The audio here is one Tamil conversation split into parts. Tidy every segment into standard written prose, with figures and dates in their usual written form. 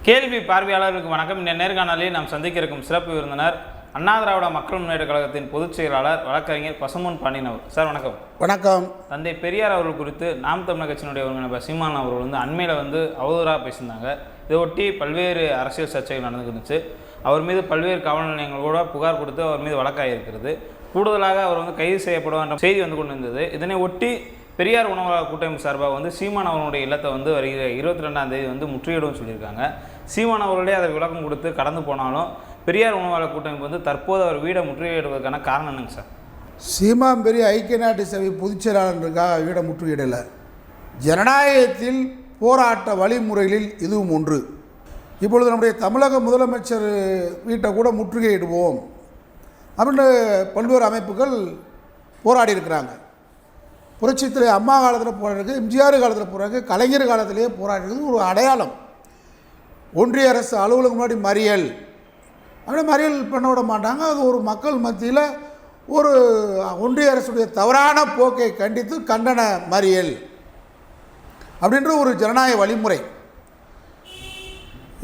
கேள்வி பார்வையாளர்களுக்கு வணக்கம். இந்த நேர்காணலில் நாம் சந்திக்க இருக்கும் சிறப்பு விருந்தினர் அண்ணா திராவிட மக்கள் முன்னேற்ற கழகத்தின் பொதுச் செயலாளர் வழக்கறிஞர் பசும்பொன் பாண்டியன் அவர். சார் வணக்கம். வணக்கம். தந்தை பெரியார் அவர்கள் குறித்து நாம் தமிழர் கட்சியினுடைய ஒருங்கிணைப்பாளர் சீமான் அவர்கள் அண்மையில் அவதூறாக பேசியிருந்தாங்க. இதை ஒட்டி பல்வேறு அரசியல் சர்ச்சைகள் நடந்துருந்துச்சு. அவர் மீது பல்வேறு காவல் நிலையங்கள் கூட புகார் கொடுத்து அவர் மீது வழக்காயிருக்கிறது. கூடுதலாக அவர் கைது செய்யப்படுவார் செய்தி கொண்டு இருந்தது. இதனை ஒட்டி பெரியார் உணவாளர் கூட்டமைப்பு சார்பாக சீமான் அவர்களுடைய இல்லத்தை வருகிற 22ஆம் தேதி முற்றுகையிடும் சொல்லியிருக்காங்க. சீமான் அவர்களே அதை விளக்கம் கொடுத்து கடந்து போனாலும் பெரியார் உணவாளர் கூட்டமைப்பு தற்போது அவர் வீடை முற்றுகையிடுவதற்கான காரணம் என்னங்க சார்? சீமான் பெரிய ஐக்கிய நாட்டு சபை பொதுச் செயலாளருக்காக வீடை முற்றுகையிடலை. ஜனநாயகத்தில் போராட்ட வழிமுறைகளில் இதுவும் ஒன்று. இப்பொழுது நம்முடைய தமிழக முதலமைச்சர் வீட்டை கூட முற்றுகையிடுவோம் அப்படின்னு பல்வேறு அமைப்புகள் போராடி இருக்கிறாங்க. புரட்சித்தில் அம்மா காலத்தில் போராடுறது, எம்ஜிஆர் காலத்தில் போராடுறது, கலைஞர் காலத்திலேயே போராடுறது ஒரு அடையாளம். ஒன்றிய அரசு அலுவலகம் முன்னாடி மறியல் அப்படியே மறியல் பண்ண விட மாட்டாங்க. அது ஒரு மக்கள் மத்தியில் ஒரு ஒன்றிய அரசுடைய தவறான போக்கை கண்டித்து கண்டன மறியல் அப்படின்ற ஒரு ஜனநாயக வழிமுறை.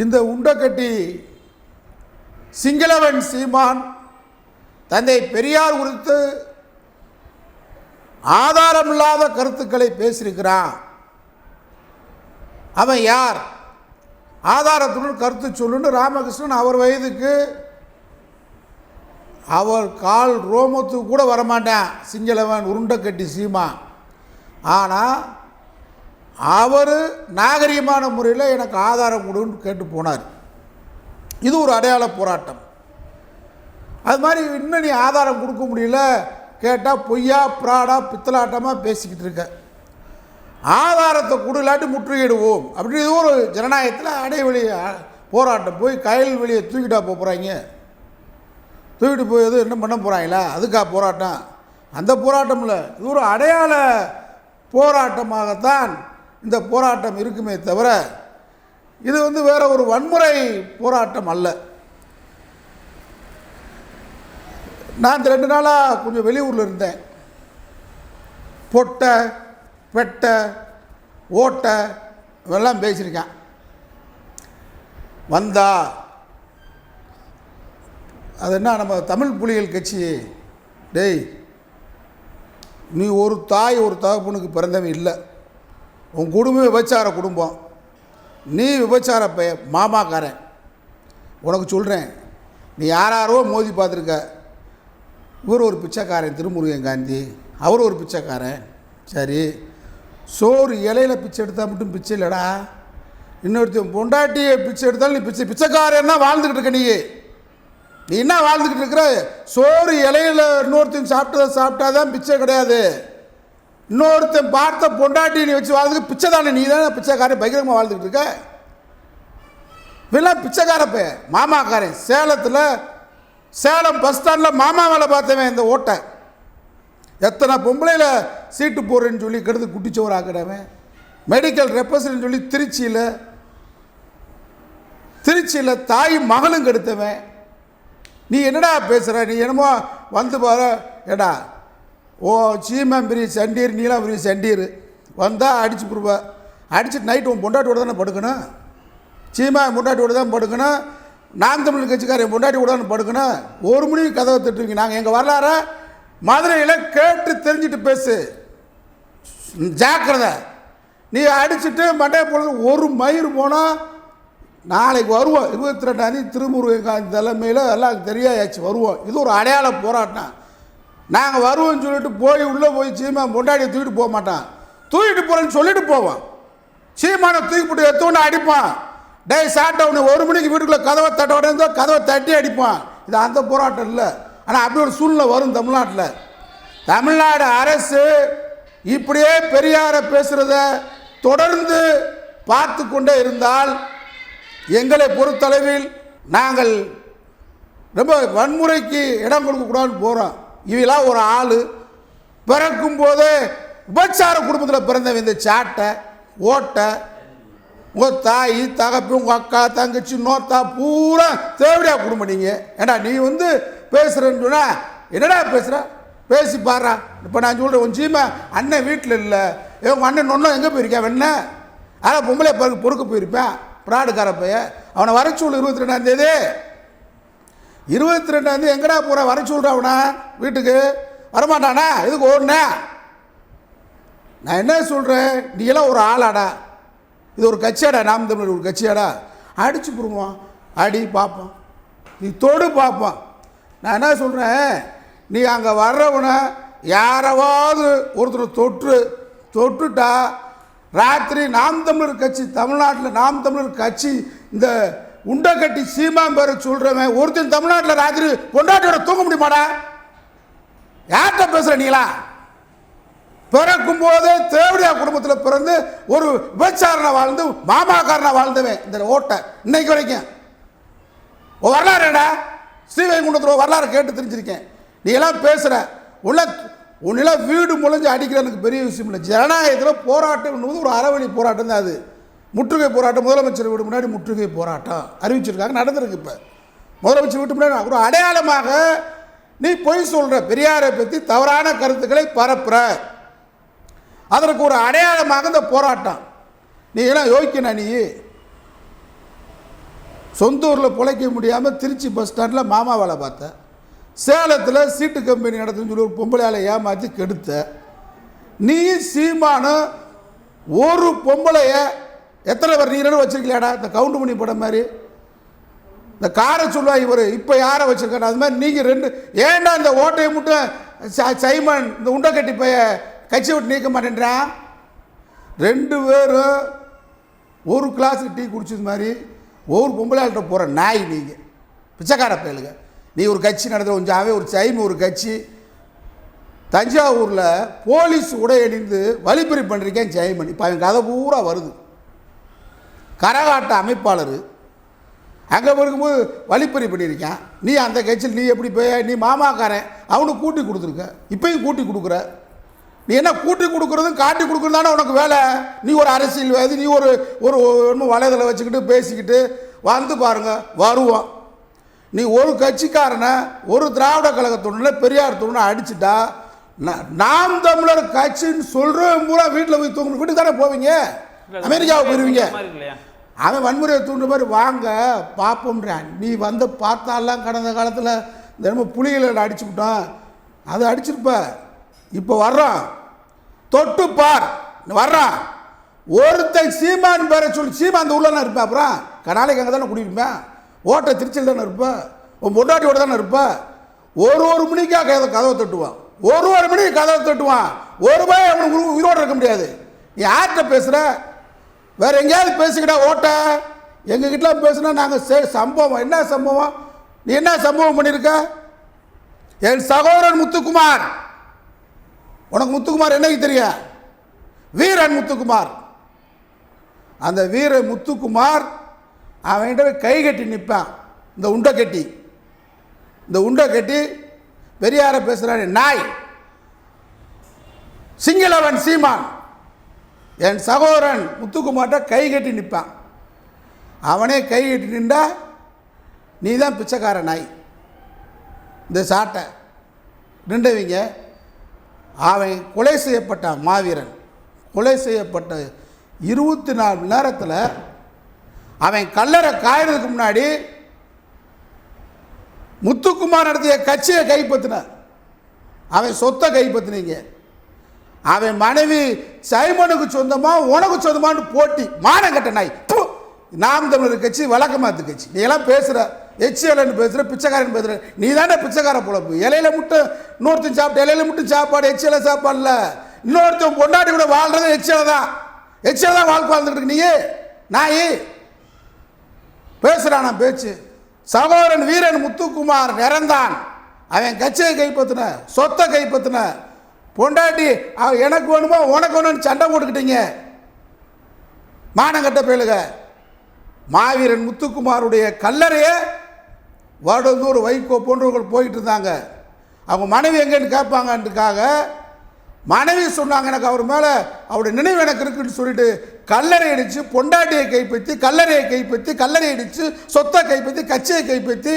இந்த உண்டக்கட்டி சிங்களவன் சீமான் தந்தை பெரியார் குறித்து ஆதாரமில்லாத கருத்துக்களை பேசியிருக்கிறான். அவன் யார்? ஆதாரத்துடன் கருத்து சொல்லுன்னு ராமகிருஷ்ணன் அவர் வயதுக்கு அவர் கால் ரோமத்துக்கு கூட வரமாட்டான் சிங்களவன் உருண்டக்கட்டி சீமான். ஆனால் அவர் நாகரிகமான முறையில் எனக்கு ஆதாரம் கொடுன்னு கேட்டு போனார். இது ஒரு அடையாள போராட்டம். அது மாதிரி இன்னும் நீ ஆதாரம் கொடுக்க முடியல கேட்டால் பொய்யா பிராடா பித்தலாட்டமாக பேசிக்கிட்டு இருக்க. ஆதாரத்தை கொடுலாட்டி முற்றுகையிடுவோம் அப்படின்னு ஒரு ஜனநாயகத்தில் அடைவெளி போராட்டம். போய் கயல் வெளியே தூக்கிட்டா போகிறாங்க, தூக்கிட்டு போய் எதுவும் என்ன பண்ண போகிறாங்களா? அதுக்கா போராட்டம்? அந்த போராட்டம் இல்லை, இது ஒரு அடையாள போராட்டமாகத்தான் இந்த போராட்டம் இருக்குமே தவிர இது வேற ஒரு வன்முறை போராட்டம் அல்ல. நான் 2 நாளாக கொஞ்சம் வெளியூரில் இருந்தேன். பொட்டை வெட்டை ஓட்டை இதெல்லாம் பேசியிருக்கேன். வந்தா அது என்ன நம்ம தமிழ் புலிகள் கட்சி, டேய் நீ ஒரு தாய் ஒரு தகப்பனுக்கு பிறந்தவன் இல்லை. உன் குடும்பம் விபச்சார குடும்பம், நீ விபச்சார மாமாக்காரன். உனக்கு சொல்கிறேன், நீ யாரோ மோதி பார்த்துருக்க. இவர் ஒரு பிச்சைக்காரன் திருமுருகன் காந்தி, அவர் ஒரு பிச்சைக்காரன். சரி, சோறு இலையில் பிச்சை எடுத்தால் மட்டும் பிச்சை இல்லைடா. இன்னொருத்தன் பொண்டாட்டியை பிச்சை எடுத்தாலும் நீ பிச்சைக்காரன்னா வாழ்ந்துக்கிட்டு இருக்க. நீ என்ன வாழ்ந்துக்கிட்டு இருக்கிற? சோறு இலையில் இன்னொருத்தன் சாப்பிட்டாதான் பிச்சை கிடையாது. இன்னொருத்தன் பார்த்த பொண்டாட்டி நீ வச்சு வாழ்ந்துக்க பிச்சை தானே. நீ தானே பிச்சைக்காரன் பகிரங்கமாக வாழ்ந்துக்கிட்டு இருக்க. இதெல்லாம் பிச்சைக்காரப்ப மாமாக்காரன். சேலம் பஸ் ஸ்டாண்டில் மாமா வேலை பார்த்தவன் இந்த ஓட்டை. எத்தனை பொம்பளையில் சீட்டு போடுறேன்னு சொல்லி கெடுத்து குட்டிச்சோறு ஆக்கிடவன். மெடிக்கல் ரெப்ரசன்ட் சொல்லி திருச்சியில் தாய் மகளும் கெடுத்தவன். நீ என்னடா பேசுகிற? நீ என்னமோ பாரு ஏடா ஓ சீமான் பெரிய சண்டீர் நீலாம் பெரிய சண்டீர் வந்தால் அடிச்சு கொடுப்ப. அடிச்சுட்டு நைட்டு உன் பொண்டாட்டியோட தானே படுக்கணும். சீமான் பொண்டாட்டியோட தான் படுக்கணும். நாம் தமிழ் கட்சிக்காரன் பொண்டாட்டி கூட தானே படுக்கணும். 1 மணிக்கு கதவை தட்டுவீங்க. நாங்கள் எங்கள் வரலாற மதுரையில் கேட்டு தெரிஞ்சுட்டு பேசு, ஜாக்கிரதை. நீ அடிச்சுட்டு மண்டைய பொழுது 1 மைல் போனால் நாளைக்கு வருவோம். 22ஆம் தேதி திருமுருகன் காந்தி தலைமையில் எல்லாம் தெரியாச்சு வருவோம். இது ஒரு அடையாள போராட்டம். நாங்கள் வருவோம்னு சொல்லிட்டு உள்ளே போய் சீமான் பொண்டாட்டியை தூக்கிட்டு போக மாட்டான். தூக்கிட்டு போகிறேன்னு சொல்லிட்டு போவோம். சீமானை தூக்கி போட்டு எடுத்தோன்னு அடிப்பான். டேய் சாட்டவுன்னு 1 மணிக்கு வீட்டுக்குள்ளே கதவை தட்ட உடனே கதவை தட்டி அடிப்பான். இது அந்த போராட்டம் இல்லை. ஆனால் அப்படி ஒரு சூழ்நிலை வரும் தமிழ்நாட்டில். தமிழ்நாடு அரசு இப்படியே பெரியாரை பேசுகிறத தொடர்ந்து பார்த்து கொண்டே இருந்தால் எங்களை பொறுத்தளவில் நாங்கள் ரொம்ப வன்முறைக்கு இடம் கொடுக்கக்கூடாதுன்னு போகிறோம். இவெல்லாம் ஒரு ஆள் பிறக்கும் போதே விபச்சார குடும்பத்தில் பிறந்தவன். இந்த சாட்டை ஓட்டை உங்கள் தாய் தகப்பி உங்கள் அக்கா தங்கச்சி நோத்தா பூரா தேவையா குடும்பம். நீங்கள் ஏண்டா நீ பேசுகிறேன்னு சொன்னால் என்னடா பேசுகிற? பேசி பாடுறா. இப்போ நான் சொல்கிறேன், உன் சீமா அண்ணன் வீட்டில் இல்லை, உங்கள் அண்ணன் ஒன்றும் எங்கே போயிருக்கேன்? வேணா அதான் பொம்பளை பொறுக்க போயிருப்பேன். பிராடுக்கார பைய அவனை வரச்சூல் 22ஆம் தேதி 22ஆம் தேதி எங்கடா போகிற வரச்சூல்ற அவனா வீட்டுக்கு வரமாட்டானா? எதுக்கு ஓடுன? நான் என்ன சொல்கிறேன், நீ எல்லாம் ஒரு ஆளாடா, இது ஒரு கட்சியாடா, நாம் தமிழர் ஒரு கட்சியாடா? அடிச்சு போடுவான், அடி பார்ப்போம், நீ தொடு பார்ப்போம். நான் என்ன சொல்கிறேன், நீ அங்கே வர்றவனை யாராவது ஒருத்தர் தொட்டுட்டா ராத்திரி நாம் தமிழர் கட்சி, தமிழ்நாட்டில் நாம் தமிழர் கட்சி இந்த உண்டை கட்டி சீமான் பேரை சொல்கிறவன் ஒருத்தன் தமிழ்நாட்டில் ராத்திரி கொண்டாட்டியோட தூங்க முடியுமாடா? யார்கிட்ட பேசுகிற நீங்களா? பிறக்கும் போதே தேவடியா குடும்பத்தில் பிறந்து ஒரு விபச்சாரனை வாழ்ந்து மாமாக்காரனை வாழ்ந்தவன் இந்த ஓட்டை இன்னைக்கு வரைக்கும் வரலாறுடா. ஸ்ரீவைகுண்டத்தில் வரலாறு கேட்டு தெரிஞ்சிருக்கேன். நீ எல்லாம் பேசுகிற உன்னெல்லாம் வீடு முளைஞ்சு அடிக்கிற எனக்கு பெரிய விஷயம் இல்லை. ஜனநாயகத்தில் போராட்டம் ஒரு அறவழி போராட்டம் தான். அது முற்றுகை போராட்டம், முதலமைச்சர் வீடு முன்னாடி முற்றுகை போராட்டம் அறிவிச்சிருக்காங்க, நடந்திருக்கு. இப்போ முதலமைச்சர் வீட்டு முன்னாடி ஒரு அடையாளமாக நீ பொய் சொல்கிற, பெரியாரை பற்றி தவறான கருத்துக்களை பரப்புற, அதற்கு ஒரு அடையாளமாக இந்த போராட்டம். நீ எல்லாம் யோசிக்கணும். நீ சொந்த ஊரில் பிழைக்க முடியாமல் திருச்சி பஸ் ஸ்டாண்டில் மாமா வேலை பார்த்த, சேலத்தில் சீட்டு கம்பெனி நடத்துன்னு சொல்லி ஒரு பொம்பளையால் ஏமாற்றி கெடுத்த, நீ சீமானு ஒரு பொம்பளைய எத்தனை பேர் நீ வச்சிருக்கலையாடா? இந்த கவுண்ட் பண்ணி படம் மாதிரி இந்த காரை சொல்லுவா இவர் இப்போ யாரை வச்சுருக்காரு, அது மாதிரி நீங்கள் ரெண்டு ஏன்டா இந்த ஓட்டையை மட்டும் சைமன் இந்த உண்டை கட்டி போய் கட்சி விட்டு நீக்க மாட்டேன்றான்? 2 பேரும் ஒரு கிளாஸுக்கு டீ குடிச்சது மாதிரி ஒவ்வொரு பொம்பளையாள்கிட்ட போகிற நாய் நீங்கள், பிச்சைக்கார பயலுங்க. நீ ஒரு கட்சி நடத்துகிற கொஞ்சாவே ஒரு சைம ஒரு கட்சி தஞ்சாவூரில் போலீஸ் உடை அணிந்து வழிப்பறி பண்ணுறீங்கன்னு ஜெயமணி. இப்போ அவன் கதை பூரா வருது. கரகாட்ட அமைப்பாளர் அங்கே இருக்கும்போது வழிப்பறி பண்ணியிருக்கான். நீ அந்த கட்சியில் நீ எப்படி போய் நீ மாமாக்காரன் அவனுக்கு கூட்டி கொடுத்துருக்க, இப்பயும் கூட்டி கொடுக்குற. நீ என்ன கூட்டி கொடுக்குறதும் காட்டி கொடுக்குறது தானே உனக்கு வேலை? நீ ஒரு அரசியல்வாதி, நீ ஒரு ஒரு வலைதளை வச்சுக்கிட்டு பேசிக்கிட்டு வந்து பாருங்க வருவான். நீ ஒரு கட்சிக்காரனை ஒரு திராவிட கழகத்துடன் பெரியார் தொழில் அடிச்சுட்டா நாம் தமிழர் கட்சின்னு சொல்கிறவன் பூரா வீட்டில் போய் தூங்க வீட்டுக்கு தானே போவீங்க, அமெரிக்காவுக்கு போயிருவீங்க. அவன் வன்முறையை தூண்டுற மாதிரி வாங்க பார்ப்போம்ன்றான். நீ வந்து பார்த்தாலாம் கடந்த காலத்தில் இந்த புலிகளை அடிச்சு விட்டான், அதை அடிச்சிருப்ப. இப்போ வர்றான் தொட்டு பார் வர்றான் ஒருத்தன் சீமான் பேரை சொல்லி சீமான் அந்த ஊரில் இருப்பேன். அப்புறம் நாளைக்கு அங்கே தானே குடியிருப்பேன், ஓட்டை திருச்சியில் தானே இருப்பேன், உன் பொண்டாட்டியோட தானே இருப்பேன். ஒரு மணிக்காக கதவை தட்டுவான், ஒரு மணிக்கு கதவை தட்டுவான். ஒரு பாய் அவனுக்கு உயிரோடு இருக்க முடியாது. நீ யார்கிட்ட பேசுகிற? வேறு எங்கேயாவது பேசிக்கிட்டா ஓட்ட எங்ககிட்டலாம் பேசுனா நாங்கள் சம்பவம் என்ன சம்பவம்? நீ என்ன சம்பவம் பண்ணியிருக்க? என் சகோதரன் முத்துக்குமார், உனக்கு முத்துக்குமார் என்னைக்கு தெரியும்? வீரன் முத்துக்குமார். அந்த வீர முத்துக்குமார் அவன்கிட்ட கை கட்டி நிற்பான். இந்த உண்டை கட்டி பெரியார பேசுகிறான் நாய் சிங்களவன் சீமான். என் சகோதரன் முத்துக்குமார்ட்ட கை கட்டி நிற்பான். அவனே கை கட்டி நின்றா நீ தான் பிச்சைக்கார நாய். இந்த சாட்டை நின்றவங்க அவன் கொலை செய்யப்பட்டான். மாவீரன் கொலை செய்யப்பட்ட 24 மணி நேரத்தில் அவன் கல்லறை காயறதுக்கு முன்னாடி முத்துக்குமார் நடத்திய கட்சியை கைப்பற்றின, அவன் சொத்தை கைப்பற்றினீங்க. அவன் மனைவி சைமனுக்கு சொந்தமா உனக்கு சொந்தமானு போட்டி மானம் கட்ட நாய். நாம் தமிழர் கட்சி வழக்கமாத்து கட்சி. நீ எல்லாம் பேசுகிற எச்சியலன்னு பேசுகிற பிச்சைக்காரன் பேசுகிற. நீ தானே பிச்சைக்கார பொழப்பு. இலையில மட்டும் இன்னொருத்தன் சாப்பிட்டு இலையில மட்டும் சாப்பாடு எச்சியல சாப்பாடு இல்லை. இன்னொருத்தன் பொண்டாட்டி கூட வாழ்றது எச்சியல தான் வாழ்க்கை வாழ்ந்துக்கிட்டு நீ நாய் பேசுகிறான். நான் பேச்சு சகோதரன் வீரன் முத்துக்குமார் இறந்தான். அவன் கட்சியை கைப்பற்றின, சொத்தை கைப்பற்றின, பொண்டாட்டி எனக்கு வேணுமோ உனக்கு வேணும்னு சண்டை போட்டுக்கிட்டீங்க. மானங்கட்ட பேலுக. மாவீரன் முத்துக்குமாருடைய கல்லறையை வடலூர் வைகோ போன்றவர்கள் போயிட்டு இருந்தாங்க. அவங்க மனைவி எங்கேன்னு கேட்பாங்கன்றதுக்காக மனைவி சொன்னாங்க எனக்கு அவர் மேலே அவருடைய நினைவு எனக்கு இருக்குன்னு சொல்லிட்டு கல்லறை அடித்து பொண்டாட்டியை கைப்பற்றி கல்லறை அடித்து சொத்தை கைப்பற்றி கட்சியை கைப்பற்றி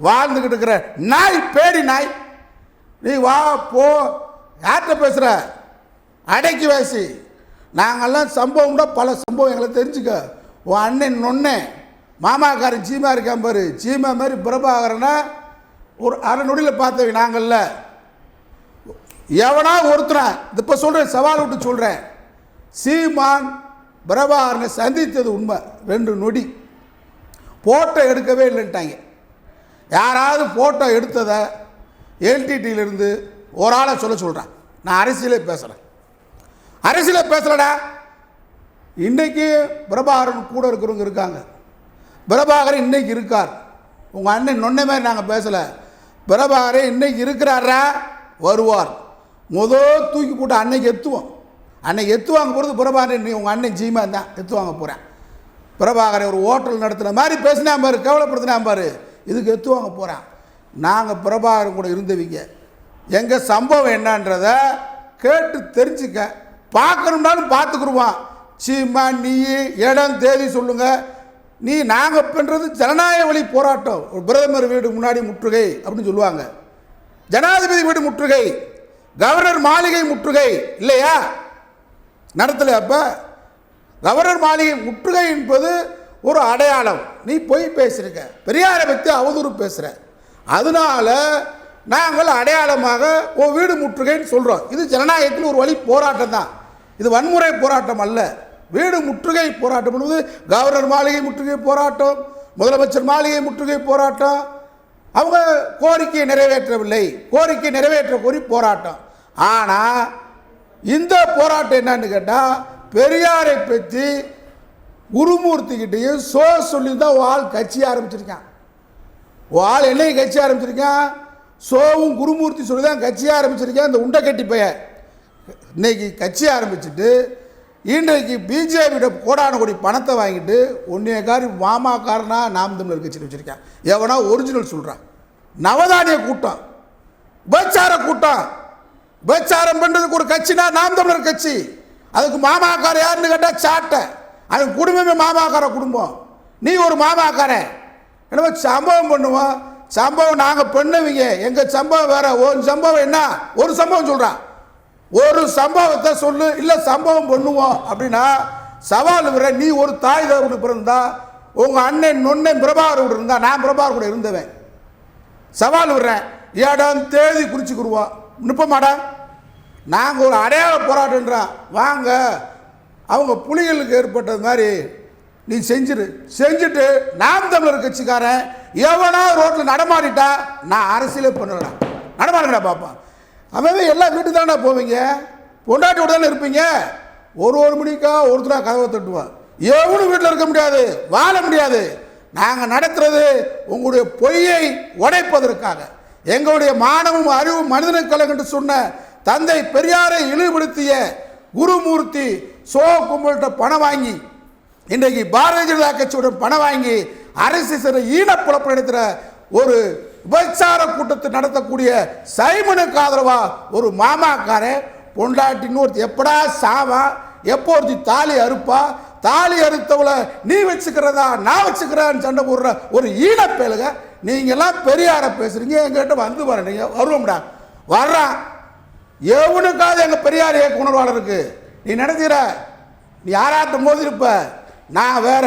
வாழ்ந்துக்கிட்டு இருக்கிற நாய் பேடி நாய். நீ வா போ யார்கிட்ட பேசுகிற? அடைக்கி வாசி. நாங்கள்லாம் சம்பவம்னா பல சம்பவம் எங்களை தெரிஞ்சுக்க. உன் அண்ணன் நொன்னே மாமாக்காரன் சீமா இருக்கான் பாரு, சீமா மாதிரி பிரபாகரனை ஒரு அரை நொடியில் பார்த்தவங்க நாங்கள்ல. எவனா ஒருத்தன் இப்போ சொல்கிறேன், சவால் விட்டு சொல்கிறேன், சீமான் பிரபாகரனை சந்தித்தது உண்மை. 2 நொடி ஃபோட்டோ எடுக்கவே இல்லைன்ட்டாங்க. யாராவது ஃபோட்டோ எடுத்ததை எல்டிடியிலேருந்து ஒரு ஆளை சொல்கிறேன். நான் அரசியலே பேசுகிறேடா. இன்றைக்கி பிரபாகரன் கூட இருக்கிறவங்க இருக்காங்க. பிரபாகரன் இன்றைக்கி இருக்கார். உங்கள் அண்ணன் நொன்ன மாதிரி நாங்கள் பேசலை. பிரபாகரன் இன்றைக்கி இருக்கிறாரா, வருவார். தூக்கி போட்டு அன்னைக்கு எத்துவாங்க போகிறது பிரபாகரன். உங்கள் அண்ணன் ஜீமா தான் எத்துவாங்க போகிறேன். பிரபாகரன் ஒரு ஹோட்டல் நடத்துகிற மாதிரி பேசினா பாரு, கேவலப்படுத்தினா பாரு, இதுக்கு எத்துவாங்க போகிறான். நாங்கள் பிரபாகரன் கூட இருந்தவங்க. எங்கள் சம்பவம் என்னன்றதை கேட்டு தெரிஞ்சுக்க. பார்க்கணும்னாலும் பார்த்துக்குருவான். சீமா நீ இடம் தேதி சொல்லுங்கள். நாங்கள் பண்ணுறது ஜனநாயக வழி போராட்டம். ஒரு பிரதமர் வீடு முன்னாடி முற்றுகை அப்படின்னு சொல்லுவாங்க, ஜனாதிபதி வீடு முற்றுகை, கவர்னர் மாளிகை முற்றுகை இல்லையா, நடத்தலை. அப்போ கவர்னர் மாளிகை முற்றுகை என்பது ஒரு அடையாளம். நீ போய் பேசுறீங்க, பெரியாரை பற்றி அவதூறு பேசுகிற, அதனால நாங்கள் அடையாளமாக உன் வீடு முற்றுகைன்னு சொல்கிறோம். இது ஜனநாயகத்தில் ஒரு வழி போராட்டம் தான். இது வன்முறை போராட்டம் அல்ல. வீடு முற்றுகை போராட்டம் என்பது கவர்னர் மாளிகை முற்றுகை போராட்டம், முதலமைச்சர் மாளிகை முற்றுகை போராட்டம். அவங்க கோரிக்கையை நிறைவேற்றவில்லை, கோரிக்கை நிறைவேற்ற கோரி போராட்டம். ஆனால் இந்த போராட்டம் என்னன்னு கேட்டால், பெரியாரை பற்றி குருமூர்த்திக்கிட்டையும் சொல்லி தான் ஆள் கட்சி ஆரம்பிச்சிருக்கான். ஆள் என்னைக்கு கட்சி ஆரம்பிச்சிருக்கான், சோவும் குருமூர்த்தி சொல்லி தான் கட்சி ஆரம்பிச்சிருக்கேன். இந்த உண்டை கட்டி பைய இன்னைக்கு கட்சி ஆரம்பிச்சுட்டு இன்றைக்கு பிஜேபியோட கோடான கோடி பணத்தை வாங்கிட்டு ஒன்றியக்காரி மாமாக்காரனா நாம் தமிழர் கட்சியில் வச்சுருக்கேன். எவனா ஒரிஜினல் சொல்கிறான். நவதானிய கூட்டம், உபச்சார கூட்டம், உபச்சாரம் பண்ணுறதுக்கு ஒரு கட்சினா நாம் தமிழர் கட்சி. அதுக்கு மாமாக்கார யாருன்னு கேட்டால் சாட்டை. அது குடும்பமே மாமாக்கார குடும்பம். நீ ஒரு மாமாக்கார என்னமோ சம்பவம் பண்ணுவோம். சம்பவம் நாங்கள் பண்ணுவீங்க, எங்கள் சம்பவம் வேற. ஒரு சம்பவம் என்ன, ஒரு சம்பவம் சொல்கிறான், ஒரு சம்பவத்தை சொல்லு, இல்லை சம்பவம் பண்ணுவோம் அப்படின்னா சவால் விடுற. நீ ஒரு தாய் தகவல் பிறந்தா, உங்கள் அண்ணன் நொன்னன் பிரபாகர் கூட இருந்தா, நான் பிரபாகர் கூட இருந்தவன். சவால் விடுறேன், இடம் தேதி குறிச்சுக்குருவோம். நிற்பமாடா, நாங்கள் ஒரு அடையாள போராட்டம்ன்றான். வாங்க, அவங்க புலிகளுக்கு ஏற்பட்டது மாதிரி நீ செஞ்சுட்டு நாம் தமிழர் கட்சிக்காரன் எவனா ரோட்டில் நடமாடிட்டா நான் அரசியலே பண்ணலடா, நடமாடுங்கடா பாப்பா. அவன் எல்லாம் வீட்டுக்கு தானே போவீங்க, பொண்டாட்டியோட தானே இருப்பீங்க. ஒரு மணிக்கா ஒருத்தரா கதவை தட்டுவான். எவனும் வீட்டில் இருக்க முடியாது, வாழ முடியாது. நாங்கள் நடத்துறது உங்களுடைய பொய்யை உடைப்பதற்காக. எங்களுடைய மானமும் அறிவும் மனிதனுக்கு கலங்கன்று சொன்ன தந்தை பெரியாரை இழிவுபடுத்திய குருமூர்த்தி கும்பல்கிட்ட பணம் வாங்கி, இன்றைக்கு பாரதிய ஜனதா கட்சியுடன் பணம் வாங்கி அரசு சிற ஈனப்புழப்பு நடத்துகிற ஒரு விபச்சார கூட்டத்தை நடத்தக்கூடிய சைமனுக்கு ஆதரவா ஒரு மாமாக்காரன் பொண்டாட்டின்னு ஒருத்தி எப்படா சாவா, எப்போ ஒருத்தி தாலி அறுப்பா, தாலி அறுத்தவளை நீ வச்சுக்கிறதா நான் வச்சுக்கிறேன்னு சண்டை போடுற ஒரு ஈனப்பேலுக. நீங்கள்லாம் பெரியாரை பேசுறீங்க, எங்கிட்ட வந்து வரீங்க, வருவோம்டா வர்றான். எவனுக்காவது எங்கள் பெரியார் இயக்க உணர்வாளருக்கு நீ நடத்துகிற, நீ யாராட்டும் போது இருப்ப, நான் வேற.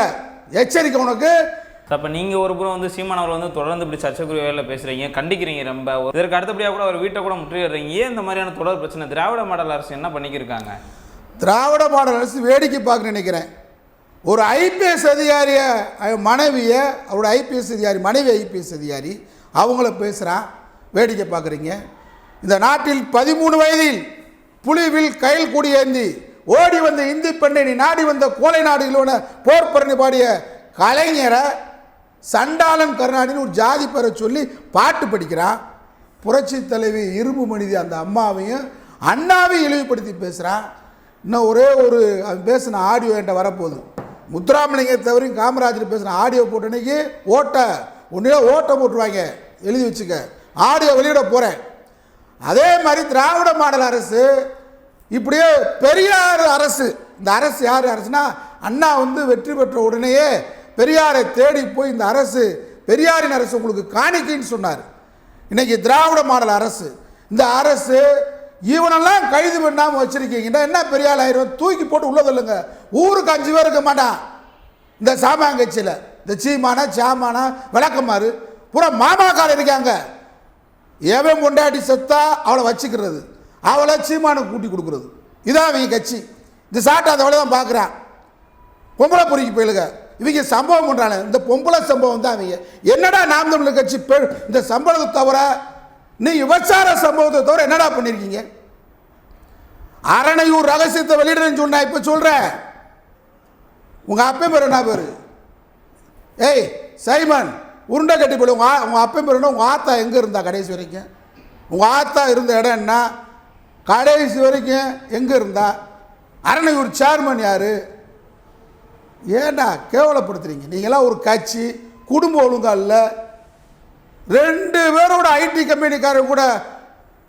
எச்சரிக்கை உனக்கு. அப்போ நீங்கள் ஒரு புறம் வந்து சீமான் அவர் வந்து தொடர்ந்து இப்படி சர்ச்சைக்குரிய வேலையில் பேசுகிறீங்க, கண்டிக்கிறீங்க ரொம்ப. இதற்கு அடுத்தபடியாக கூட அவர் வீட்டை கூட முற்றுகையிடுறீங்க. ஏன் இந்த மாதிரியான தொடர் பிரச்சனை? திராவிட மாடல் அரசு என்ன பண்ணிக்கிருக்காங்க? திராவிட மாடல் அரசு வேடிக்கை பார்க்க நினைக்கிறேன். ஒரு ஐபிஎஸ் அதிகாரியை மனைவியை, அவரோட ஐபிஎஸ் அதிகாரி மனைவி ஐபிஎஸ் அதிகாரி அவங்கள பேசுகிறான், வேடிக்கை பார்க்குறீங்க. இந்த நாட்டில் 13 வயதில் புலிவில் கையில் கூடியேந்தி ஓடி வந்த இந்தி பெண்ணை நீ நாடி வந்த கோலை நாடுகளோட போர் பரணி பாடிய கலைஞரை சண்டாளன் கருணாநிதினு ஒரு ஜாதி பெற சொல்லி பாட்டு படிக்கிறான். புரட்சி தலைவி இரும்பு மனிதி அந்த அம்மாவையும் அண்ணாவையும் இழிவுபடுத்தி பேசுகிறான். இன்னும் ஒரே ஒரு அவன் பேசின ஆடியோ என்கிட்ட வரப்போகுது. முத்துராமலிங்க தவிர காமராஜர் பேசின ஆடியோ போட்ட அன்னைக்கு ஓட்டை போட்டுருவாங்க, எழுதி வச்சுக்க. ஆடியோ வெளியிட போகிறேன். அதே மாதிரி திராவிட மாடல் அரசு இப்படியே பெரியார் அரசு. இந்த அரசு யார் அரசுனா, அண்ணா வந்து வெற்றி பெற்ற உடனேயே பெரியாரை தேடி போய் இந்த அரசு பெரியாரின் அரசு உங்களுக்கு காணிக்கைன்னு சொன்னார். இன்னைக்கு திராவிட மாடல் அரசு, இந்த அரசு இவனெல்லாம் கைது பண்ணாமல் வச்சிருக்கீங்கன்னா என்ன பெரியார் ஆயிரம் தூக்கி போட்டு உள்ளதில்லைங்க. ஊருக்கு 5 பேர் இருக்க மாட்டான் இந்த சாமான் கட்சியில். இந்த சீமானா சாமானா விளக்கமாறு பூரா மாமாக்காரர் இருக்காங்க. எவன் கொண்டாட்டி செத்தா அவளை வச்சுக்கிறது, அவளை சீமானுக்கு கூட்டி கொடுக்குறது, இதான் அவங்க கட்சி. இந்த சாட்டை அதை தான் பார்க்குறான். பொம்பளை பொறிக்கு போயிலுங்க இவங்க சம்பவம் பண்ணுறாங்க. இந்த பொம்பளை சம்பவம் தான் அவங்க. என்னடா நாம் தமிழர் கட்சி இந்த சம்பளத்தை தவிர நீ விபச்சார சம்பவத்தை தவிர என்னடா பண்ணியிருக்கீங்க? அரணையூர் ரகசியத்தை வெளியிடுறேன்னு சொன்னா இப்போ சொல்கிறேன். உங்கள் அப்பா பேர் என்ன பேர்? ஏய் சைமன், உருண்டை கட்டி போய் உங்கள் அப்பா பேர் என்ன? உங்கள் ஆத்தா எங்கே இருந்தா கடைசி வரைக்கும்? உங்கள் ஆத்தா இருந்த இடம் என்ன? கடைசி வரைக்கும் எங்கே இருந்தா? அரணையூர் சேர்மன் யார்? ஏண்டா கேவலப்படுத்துறீங்க? நீங்களாம் ஒரு கட்சி, குடும்ப ஒழுங்கா இல்லை. 2 பேரோட ஐடி கம்பெனிக்காரர் கூட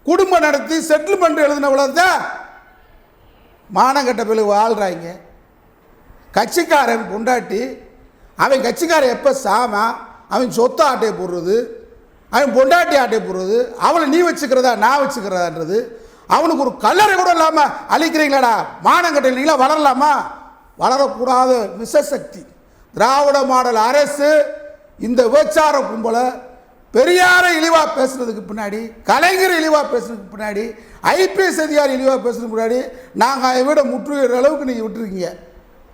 குடும்பம் நடத்தி செட்டில்மெண்ட் எழுதினவ்வளோதான் மானங்கட்ட பிள்ளை வாழ்கிறாங்க. கட்சிக்காரன் பொண்டாட்டி, அவன் கட்சிக்காரன் எப்போ சாமா அவன் சொத்தை ஆட்டையை போடுறது, அவன் பொண்டாட்டி ஆட்டையை போடுறது, அவளை நீ வச்சுக்கிறதா நான் வச்சுக்கிறதான்றது, அவனுக்கு ஒரு கல்லறை கூட இல்லாமல் அழிக்கிறீங்களாடா. மானங்கட்ட நீங்களா வளரலாமா? வளரக்கூடாத விஷசக்தி திராவிட மாடல் அரசு. இந்த விபச்சார கும்பலை பெரியாரை இழிவாக பேசுறதுக்கு பின்னாடி, கலைஞர் இழிவாக பேசுறதுக்கு பின்னாடி, ஐபிஎஸ் அதிகாரி இழிவாக பேசுறதுக்கு முன்னாடி நாங்கள் அதை விட முற்றுகிற அளவுக்கு நீங்கள் விட்டுருக்கீங்க.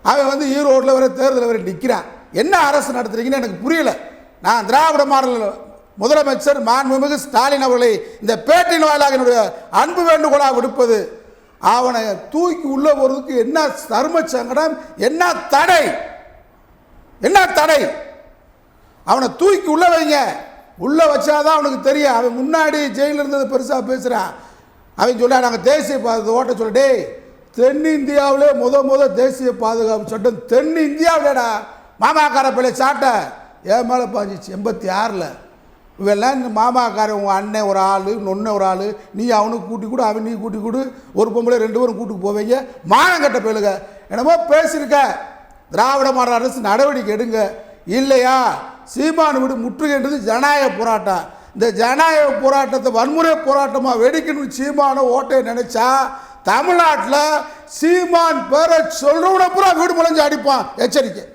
அவன் ஈரோட்டில் வர தேர்தலில் வர நிற்கிறான். என்ன அரசு நடத்துறீங்கன்னு எனக்கு புரியல. நான் திராவிட மாடல் முதலமைச்சர் மாண்புமிகு ஸ்டாலின் அவர்களை இந்த பேட்டின் வாயிலாக என்னுடைய அன்பு வேண்டுகோளாக விடுப்பது, அவனை தூக்கி உள்ள போறதுக்கு என்ன தர்ம சங்கடம், என்ன தடை, என்ன தடை? அவனை தூக்கி உள்ள வைங்க. உள்ள வச்சாதான் அவனுக்கு தெரியும். அவன் முன்னாடி ஜெயிலில் இருந்தது பெருசாக பேசுகிறான். அவன் சொல்ல நாங்கள் தேசிய பாதுகாப்பு ஓட்ட சொல்லிட்டே, தென்னிந்தியாவிலே தேசிய பாதுகாப்பு சட்டம் தென்னிந்தியாவிலடா மாமாக்கார பிள்ளை சாட்டை என் மேலே பாஞ்சிச்சு 86. இவெல்லாம் இந்த மாமாக்காரன் உங்கள் அண்ணன் ஒரு ஆள், நொன்ன ஒரு ஆள், நீ அவனுக்கு கூட்டி கொடு, அவன் நீ கூட்டி கொடு, ஒரு பொம்பளை 2 பேரும் கூட்டுக்கு போவீங்க. மானங்கட்ட பிள்ளைங்க என்னமோ பேசியிருக்க. திராவிட மாடல் அரசு நடவடிக்கை எடுங்க. இல்லையா சீமானு விடு முற்றுகைன்றது ஜனநாயக போராட்டம். இந்த ஜனநாயக போராட்டத்தை வன்முறை போராட்டமாக வெடிக்கணும் சீமான ஓட்டை நினைச்சா தமிழ்நாட்டில் சீமான் பேரை சொல்றவன பூரா வீடு முளைஞ்சு அடிப்பான். எச்சரிக்கை.